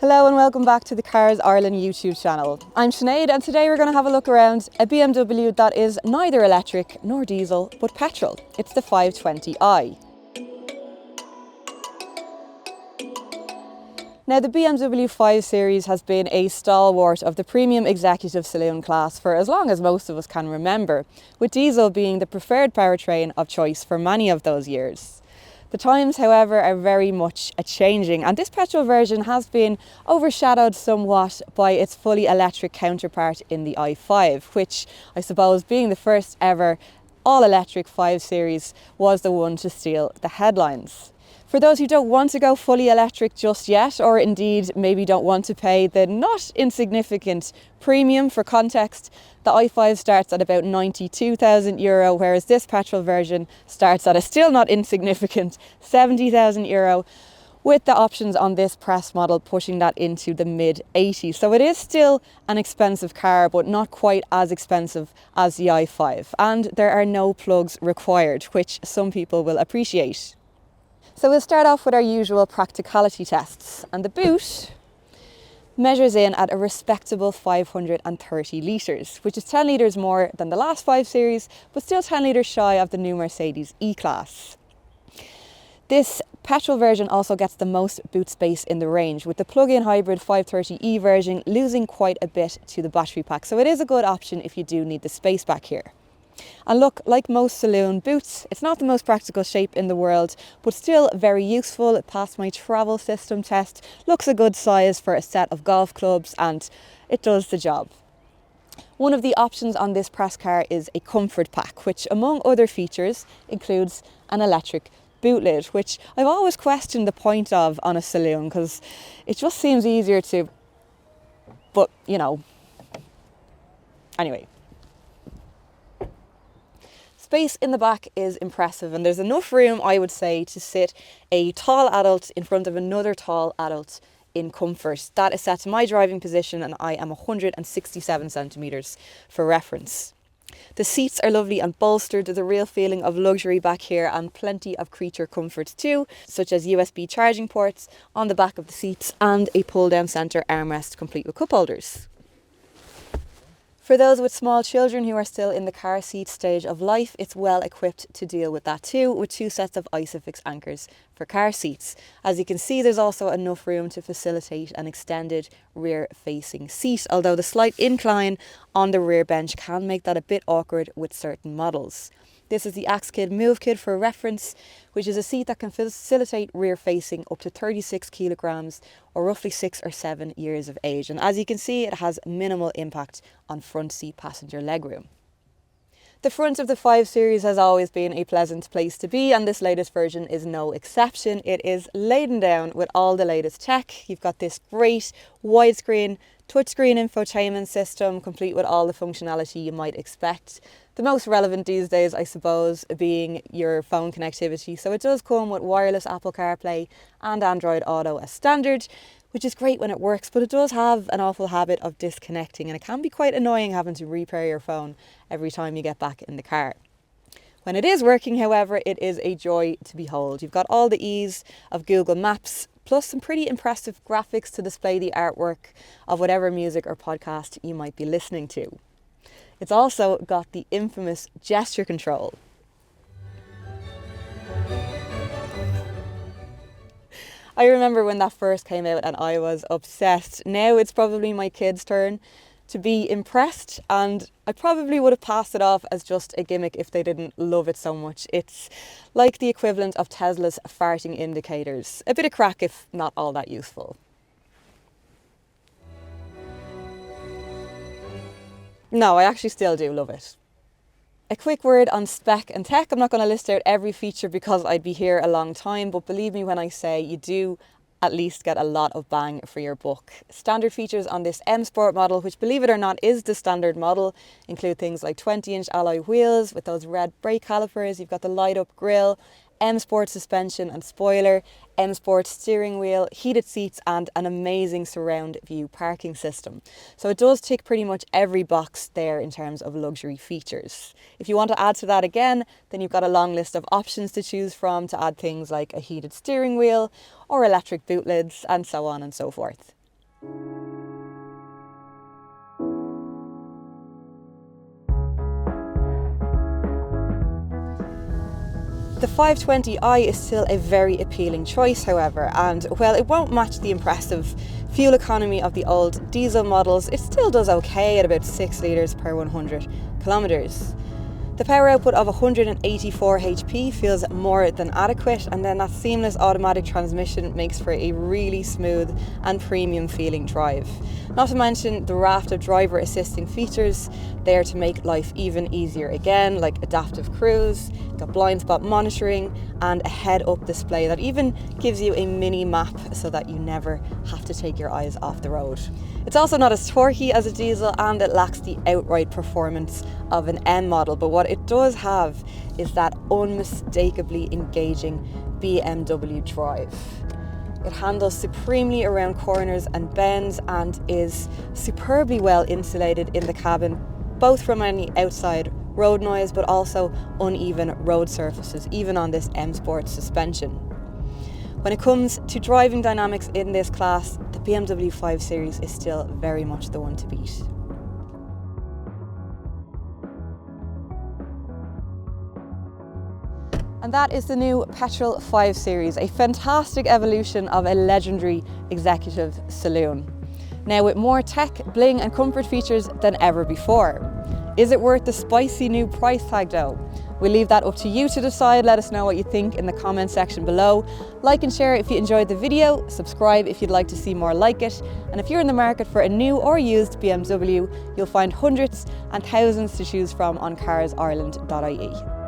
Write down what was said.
Hello and welcome back to the Cars Ireland YouTube channel. I'm Sinead and today we're going to have a look around a BMW that is neither electric nor diesel but petrol. It's the 520i. Now the BMW 5 Series has been a stalwart of the premium executive saloon class for as long as most of us can remember, with diesel being the preferred powertrain of choice for many of those years. The times, however, are very much a-changing, and this petrol version has been overshadowed somewhat by its fully electric counterpart in the i5, which I suppose, being the first ever all-electric 5 Series, was the one to steal the headlines. For those who don't want to go fully electric just yet, or indeed maybe don't want to pay the not insignificant premium, for context, the i5 starts at about €92,000, whereas this petrol version starts at a still not insignificant €70,000, with the options on this press model pushing that into the mid-80s. So it is still an expensive car, but not quite as expensive as the i5. And there are no plugs required, which some people will appreciate. So we'll start off with our usual practicality tests, and the boot measures in at a respectable 530 litres, which is 10 litres more than the last 5 Series, but still 10 litres shy of the new Mercedes E-Class. This petrol version also gets the most boot space in the range, with the plug-in hybrid 530e version losing quite a bit to the battery pack, so it is a good option if you do need the space back here. And look, like most saloon boots, it's not the most practical shape in the world, but still very useful. It passed my travel system test, looks a good size for a set of golf clubs, and it does the job. One of the options on this press car is a comfort pack, which among other features includes an electric boot lid, which I've always questioned the point of on a saloon, because it just seems easier to, but you know, anyway. Space in the back is impressive, and there's enough room, I would say, to sit a tall adult in front of another tall adult in comfort. That is set to my driving position, and I am 167 centimetres for reference. The seats are lovely and bolstered. There's a real feeling of luxury back here, and plenty of creature comforts too, such as USB charging ports on the back of the seats and a pull-down centre armrest complete with cup holders. For those with small children who are still in the car seat stage of life, it's well equipped to deal with that too, with 2 sets of Isofix anchors for car seats. As you can see, there's also enough room to facilitate an extended rear-facing seat, although the slight incline on the rear bench can make that a bit awkward with certain models. This is the AXKID Move Kit for reference, which is a seat that can facilitate rear facing up to 36 kilograms or roughly 6 or 7 years of age. And as you can see, it has minimal impact on front seat passenger legroom. The front of the 5 Series has always been a pleasant place to be, and this latest version is no exception. It is laden down with all the latest tech. You've got this great widescreen touchscreen infotainment system, complete with all the functionality you might expect. The most relevant these days, I suppose, being your phone connectivity. So it does come with wireless Apple CarPlay and Android Auto as standard, which is great when it works, but it does have an awful habit of disconnecting, and it can be quite annoying having to repair your phone every time you get back in the car. When it is working, however, it is a joy to behold. You've got all the ease of Google Maps, plus some pretty impressive graphics to display the artwork of whatever music or podcast you might be listening to. It's also got the infamous gesture control. I remember when that first came out and I was obsessed. Now it's probably my kids' turn to be impressed, and I probably would have passed it off as just a gimmick if they didn't love it so much. It's like the equivalent of Tesla's farting indicators. A bit of crack, if not all that useful. No, I actually still do love it. A quick word on spec and tech. I'm not going to list out every feature because I'd be here a long time, but believe me when I say you do at least get a lot of bang for your buck. Standard features on this M Sport model, which believe it or not is the standard model, include things like 20-inch alloy wheels with those red brake calipers. You've got the light up grille, M Sport suspension and spoiler, M Sport steering wheel, heated seats and an amazing surround view parking system. So it does tick pretty much every box there in terms of luxury features. If you want to add to that again, then you've got a long list of options to choose from to add things like a heated steering wheel or electric boot lids and so on and so forth. The 520i is still a very appealing choice, however, and while it won't match the impressive fuel economy of the old diesel models, it still does okay at about 6 litres per 100 kilometres. The power output of 184 HP feels more than adequate, and then that seamless automatic transmission makes for a really smooth and premium feeling drive. Not to mention the raft of driver assisting features there to make life even easier again, like adaptive cruise, got blind spot monitoring, and a head-up display that even gives you a mini map so that you never have to take your eyes off the road. It's also not as torquey as a diesel, and it lacks the outright performance of an M model, but what it does have is that unmistakably engaging BMW drive. It handles supremely around corners and bends and is superbly well insulated in the cabin, both from any outside road noise but also uneven road surfaces, even on this M Sport suspension. When it comes to driving dynamics in this class, the BMW 5 Series is still very much the one to beat. And that is the new petrol 5 Series, a fantastic evolution of a legendary executive saloon. Now with more tech, bling and comfort features than ever before. Is it worth the spicy new price tag though? We'll leave that up to you to decide. Let us know what you think in the comment section below. Like and share if you enjoyed the video, subscribe if you'd like to see more like it, and if you're in the market for a new or used BMW, you'll find hundreds and thousands to choose from on CarsIreland.ie.